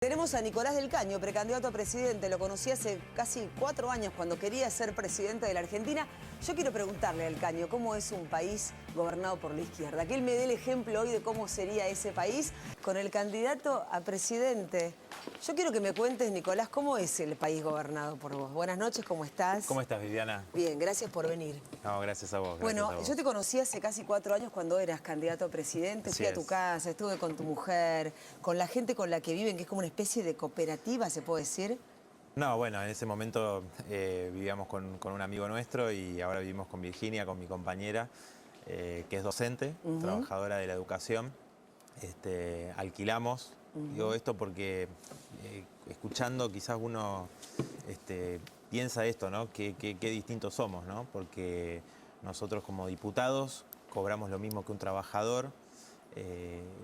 Tenemos a Nicolás del Caño, precandidato a presidente. Lo conocí hace casi 4 años cuando quería ser presidente de la Argentina. Yo quiero preguntarle al Caño cómo es un país gobernado por la izquierda. Que él me dé el ejemplo hoy de cómo sería ese país con el candidato a presidente. Yo quiero que me cuentes, Nicolás, cómo es el país gobernado por vos. Buenas noches, ¿cómo estás? ¿Cómo estás, Viviana? Bien, gracias por venir. No, gracias a vos. Bueno, yo te conocí hace casi 4 años cuando eras candidato a presidente. Fui a tu casa, estuve con tu mujer, con la gente con la que viven, que es como una especie de cooperativa, ¿se puede decir? No, bueno, en ese momento vivíamos con un amigo nuestro y ahora vivimos con Virginia, con mi compañera, que es docente, trabajadora de la educación. Alquilamos. Digo esto porque escuchando quizás uno piensa esto, ¿no? Qué distintos somos, ¿no? Porque nosotros como diputados cobramos lo mismo que un trabajador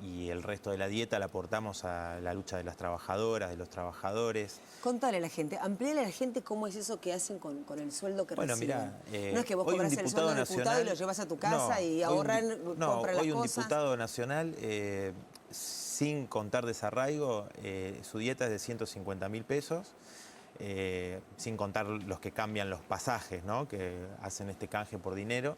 y el resto de la dieta la aportamos a la lucha de las trabajadoras, de los trabajadores. Contale a la gente, amplíale a la gente cómo es eso que hacen con el sueldo que reciben. Mira, no es que vos cobras el sueldo del diputado y lo llevas a tu casa y ahorran, compran las cosas. Hoy un diputado nacional, sin contar desarraigo, su dieta es de 150.000 pesos. Sin contar los que cambian los pasajes, ¿no? Que hacen este canje por dinero.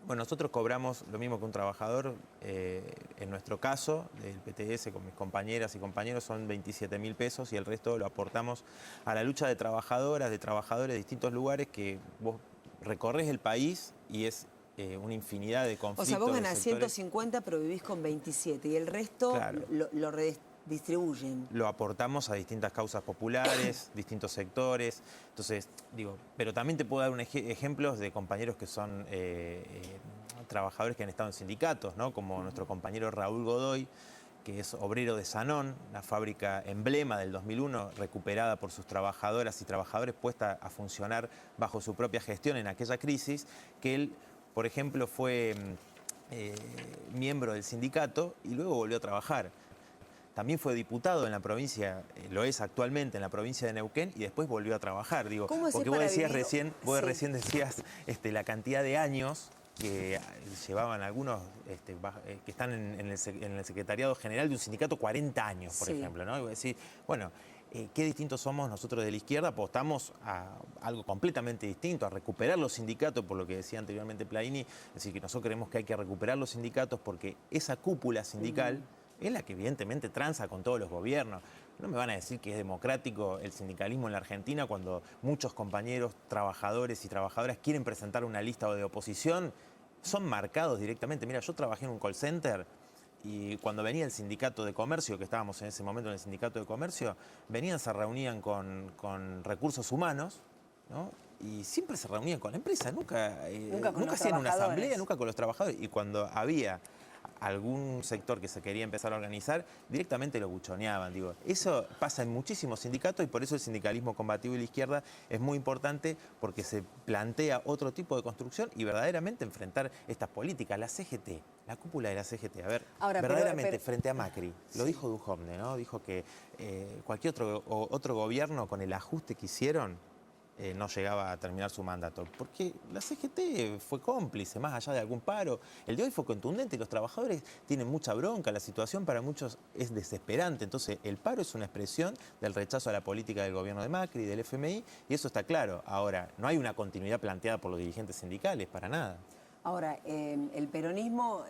Bueno, nosotros cobramos lo mismo que un trabajador. En nuestro caso, del PTS, con mis compañeras y compañeros, son 27.000 pesos y el resto lo aportamos a la lucha de trabajadoras, de trabajadores de distintos lugares que vos recorres el país y es una infinidad de conflictos. O sea, vos ganás 150 pero vivís con 27 y el resto claro, lo distribuyen. Lo aportamos a distintas causas populares, distintos sectores. Entonces, digo, pero también te puedo dar ejemplos de compañeros que son trabajadores que han estado en sindicatos, ¿no? Como nuestro compañero Raúl Godoy, que es obrero de Sanón, una fábrica emblema del 2001, recuperada por sus trabajadoras y trabajadores, puesta a funcionar bajo su propia gestión en aquella crisis, que él, por ejemplo, fue miembro del sindicato y luego volvió a trabajar. También fue diputado en la provincia, lo es actualmente en la provincia de Neuquén y después volvió a trabajar. Digo, porque vos decías recién, recién decías la cantidad de años que llevaban algunos que están en el secretariado general de un sindicato 40 años, por ejemplo, ¿no? Y vos decís, bueno, qué distintos somos nosotros de la izquierda, apostamos a algo completamente distinto, a recuperar los sindicatos, por lo que decía anteriormente Plaini, es decir, que nosotros creemos que hay que recuperar los sindicatos porque esa cúpula sindical es la que evidentemente tranza con todos los gobiernos. No me van a decir que es democrático el sindicalismo en la Argentina cuando muchos compañeros, trabajadores y trabajadoras quieren presentar una lista de oposición, son marcados directamente. Mira, yo trabajé en un call center y cuando venía el sindicato de comercio, que estábamos en ese momento en el sindicato de comercio, se reunían con recursos humanos, ¿no? Y siempre se reunían con la empresa, nunca hacían una asamblea, nunca con los trabajadores. Y cuando había algún sector que se quería empezar a organizar, directamente lo buchoneaban. Digo, eso pasa en muchísimos sindicatos y por eso el sindicalismo combativo y la izquierda es muy importante porque se plantea otro tipo de construcción y verdaderamente enfrentar estas políticas. La CGT, la cúpula de la CGT, a ver, ahora, verdaderamente frente a Macri, lo dijo Duhovne, ¿no? Dijo que cualquier otro gobierno con el ajuste que hicieron no llegaba a terminar su mandato, porque la CGT fue cómplice, más allá de algún paro. El de hoy fue contundente, los trabajadores tienen mucha bronca, la situación para muchos es desesperante, entonces el paro es una expresión del rechazo a la política del gobierno de Macri, del FMI, y eso está claro. Ahora, no hay una continuidad planteada por los dirigentes sindicales, para nada. Ahora, el peronismo,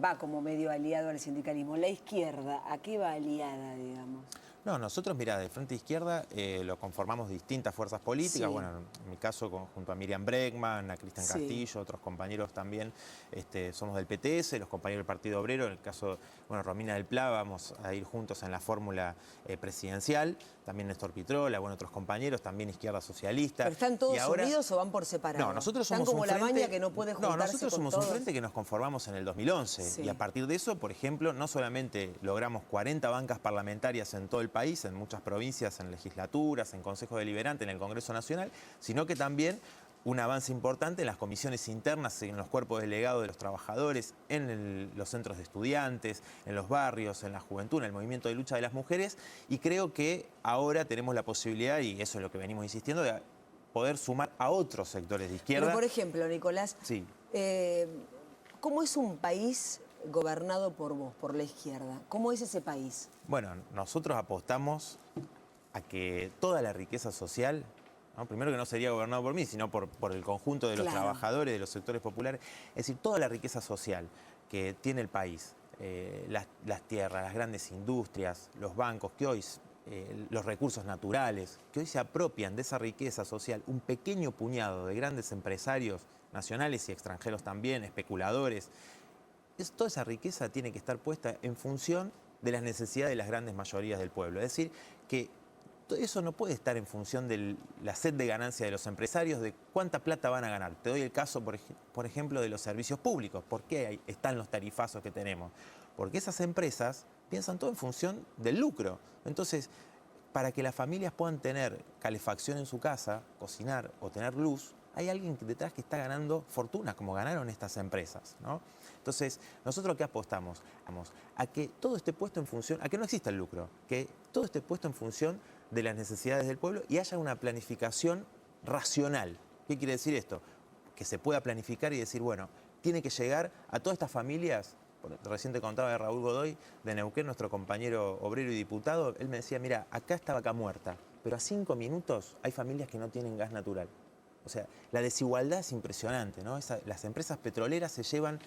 va como medio aliado al sindicalismo. La izquierda, ¿a qué va aliada, digamos? No, nosotros, mira, de Frente Izquierda lo conformamos distintas fuerzas políticas. Bueno, en mi caso, junto a Miriam Bregman, a Cristian Castillo, otros compañeros también, somos del PTS, los compañeros del Partido Obrero. En el caso, Romina del Pla, vamos a ir juntos en la fórmula presidencial. También Néstor Pitrola, otros compañeros, también Izquierda Socialista. ¿Pero están todos unidos o van por separado? No, nosotros somos como la maña que no puede juntarse. No, nosotros somos todos. Un frente que nos conformamos en el 2011. Y a partir de eso, por ejemplo, no solamente logramos 40 bancas parlamentarias en todo el país, en muchas provincias, en legislaturas, en Consejo Deliberante, en el Congreso Nacional, sino que también un avance importante en las comisiones internas, en los cuerpos delegados de los trabajadores, en los centros de estudiantes, en los barrios, en la juventud, en el movimiento de lucha de las mujeres. Y creo que ahora tenemos la posibilidad, y eso es lo que venimos insistiendo, de poder sumar a otros sectores de izquierda. Pero, por ejemplo, Nicolás, ¿cómo es un país gobernado por vos, por la izquierda? ¿Cómo es ese país? Bueno, nosotros apostamos a que toda la riqueza social, ¿no? Primero que no sería gobernado por mí, sino por el conjunto de los Claro. trabajadores, de los sectores populares, es decir, toda la riqueza social que tiene el país, las tierras, las grandes industrias, los bancos, que hoy, los recursos naturales, que hoy se apropian de esa riqueza social, un pequeño puñado de grandes empresarios nacionales y extranjeros también, especuladores, toda esa riqueza tiene que estar puesta en función de las necesidades de las grandes mayorías del pueblo. Es decir, que eso no puede estar en función de la sed de ganancia de los empresarios, de cuánta plata van a ganar. Te doy el caso, por ejemplo, de los servicios públicos. ¿Por qué están los tarifazos que tenemos? Porque esas empresas piensan todo en función del lucro. Entonces, para que las familias puedan tener calefacción en su casa, cocinar o tener luz, hay alguien detrás que está ganando fortuna, como ganaron estas empresas, ¿no? Entonces, nosotros ¿qué apostamos? A que todo esté puesto en función, a que no exista el lucro, que todo esté puesto en función de las necesidades del pueblo y haya una planificación racional. ¿Qué quiere decir esto? Que se pueda planificar y decir, bueno, tiene que llegar a todas estas familias. Recién te contaba de Raúl Godoy, de Neuquén, nuestro compañero obrero y diputado. Él me decía, mira, acá está Vaca Muerta, pero a 5 minutos hay familias que no tienen gas natural. O sea, la desigualdad es impresionante, ¿no? Las empresas petroleras se llevan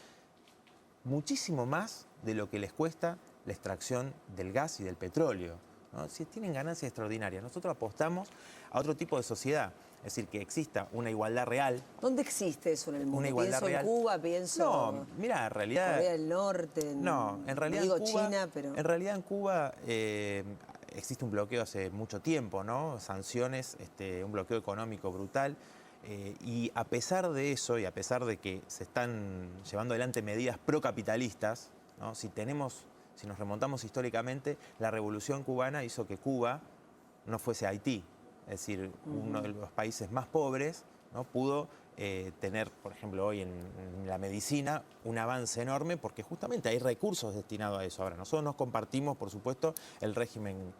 muchísimo más de lo que les cuesta la extracción del gas y del petróleo, ¿no? Si tienen ganancias extraordinarias. Nosotros apostamos a otro tipo de sociedad, es decir, que exista una igualdad real. ¿Dónde existe eso en el mundo? Una igualdad pienso real. En Cuba, pienso No, mira, en realidad... Corea del Norte, No, en realidad digo en Cuba, China, pero... En realidad en Cuba existe un bloqueo hace mucho tiempo, ¿no? Sanciones, un bloqueo económico brutal. Y a pesar de eso, y a pesar de que se están llevando adelante medidas procapitalistas, ¿no? Si nos remontamos históricamente, la Revolución Cubana hizo que Cuba no fuese Haití. Es decir, uno de los países más pobres, ¿no? Pudo tener, por ejemplo, hoy en la medicina, un avance enorme porque justamente hay recursos destinados a eso. Ahora, nosotros nos compartimos, por supuesto, el régimen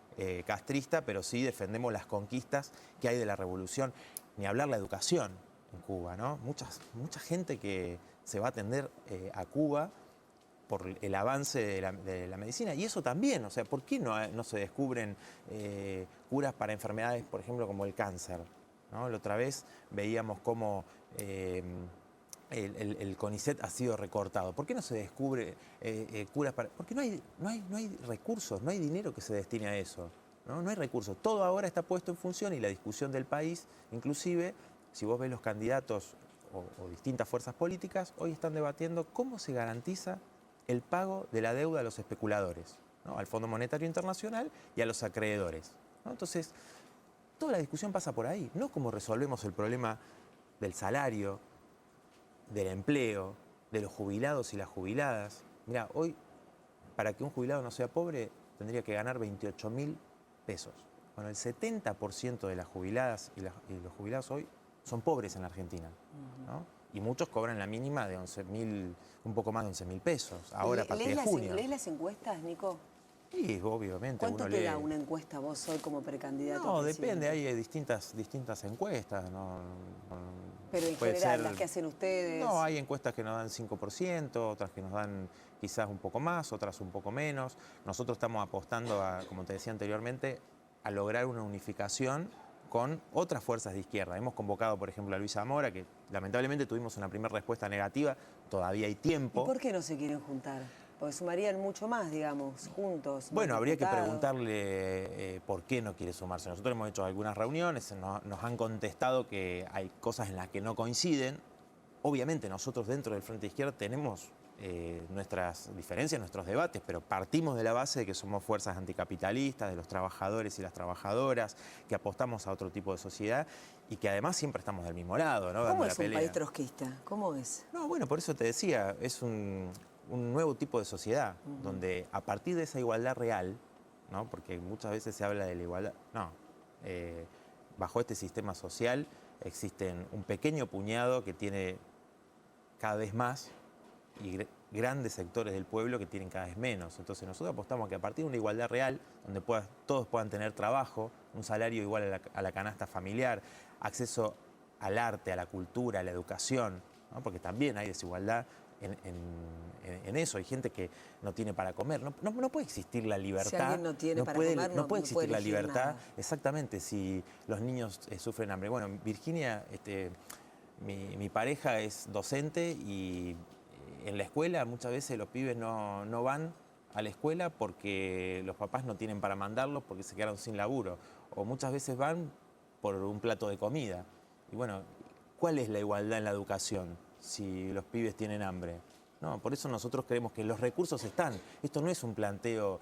castrista, pero sí defendemos las conquistas que hay de la revolución. Ni hablar la educación en Cuba, ¿no? Mucha gente que se va a atender a Cuba por el avance de la medicina. Y eso también, o sea, ¿por qué no se descubren curas para enfermedades, por ejemplo, como el cáncer, ¿no? La otra vez veíamos cómo el CONICET ha sido recortado. ¿Por qué no se descubre curas para...? Porque no hay recursos, no hay dinero que se destine a eso. No hay recursos. Todo ahora está puesto en función y la discusión del país, inclusive, si vos ves los candidatos o distintas fuerzas políticas, hoy están debatiendo cómo se garantiza el pago de la deuda a los especuladores, ¿no? Al Fondo Monetario Internacional y a los acreedores, ¿no? Entonces, toda la discusión pasa por ahí, no cómo resolvemos el problema del salario, del empleo, de los jubilados y las jubiladas. Mirá, hoy, para que un jubilado no sea pobre, tendría que ganar 28.000 pesos. Bueno, el 70% de las jubiladas y los jubilados hoy son pobres en la Argentina, ¿no? Y muchos cobran la mínima de 11.000, un poco más de 11.000 pesos, ahora a partir de junio. ¿Lees las encuestas, Nico? Sí, obviamente. ¿Cuánto uno te lee... da una encuesta vos hoy como precandidato? No, depende, hay distintas encuestas, ¿no? Pero en general, las que hacen ustedes... No, hay encuestas que nos dan 5%, otras que nos dan quizás un poco más, otras un poco menos. Nosotros estamos apostando, como te decía anteriormente, a lograr una unificación con otras fuerzas de izquierda. Hemos convocado, por ejemplo, a Luis Zamora, que lamentablemente tuvimos una primera respuesta negativa, todavía hay tiempo. ¿Y por qué no se quieren juntar? Porque sumarían mucho más, digamos, juntos. Bueno, habría que preguntarle por qué no quiere sumarse. Nosotros hemos hecho algunas reuniones, nos han contestado que hay cosas en las que no coinciden. Obviamente nosotros dentro del Frente Izquierda tenemos nuestras diferencias, nuestros debates, pero partimos de la base de que somos fuerzas anticapitalistas, de los trabajadores y las trabajadoras, que apostamos a otro tipo de sociedad y que además siempre estamos del mismo lado, ¿no? ¿Cómo es un país trotskista? ¿Cómo es? No, bueno, por eso te decía, es un nuevo tipo de sociedad, donde a partir de esa igualdad real, ¿no? Porque muchas veces se habla de la igualdad, no, bajo este sistema social existen un pequeño puñado que tiene cada vez más y grandes sectores del pueblo que tienen cada vez menos. Entonces nosotros apostamos a que a partir de una igualdad real, donde todos puedan tener trabajo, un salario igual a la canasta familiar, acceso al arte, a la cultura, a la educación, ¿no? Porque también hay desigualdad en eso. Hay gente que no tiene para comer. No puede existir la libertad. Si alguien no tiene para puede, comer, no puede existir puede la elegir libertad, nada. exactamente, si los niños sufren hambre. Bueno, Virginia, mi pareja es docente y en la escuela muchas veces los pibes no van a la escuela porque los papás no tienen para mandarlos porque se quedaron sin laburo. O muchas veces van por un plato de comida. Y bueno, ¿cuál es la igualdad en la educación si los pibes tienen hambre? No, por eso nosotros creemos que los recursos están. Esto no es un planteo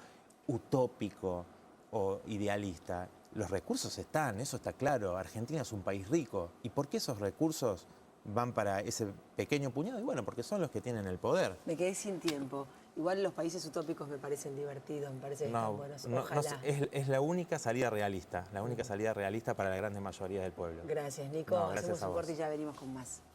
utópico o idealista. Los recursos están, eso está claro. Argentina es un país rico. ¿Y por qué esos recursos van para ese pequeño puñado? Y bueno, porque son los que tienen el poder. Me quedé sin tiempo. Igual los países utópicos me parecen divertidos, me parece que están buenos. Ojalá. Es la única salida realista, la única salida realista para la gran mayoría del pueblo. Gracias, Nico. No, gracias Hacemos a un vos. corte y ya venimos con más.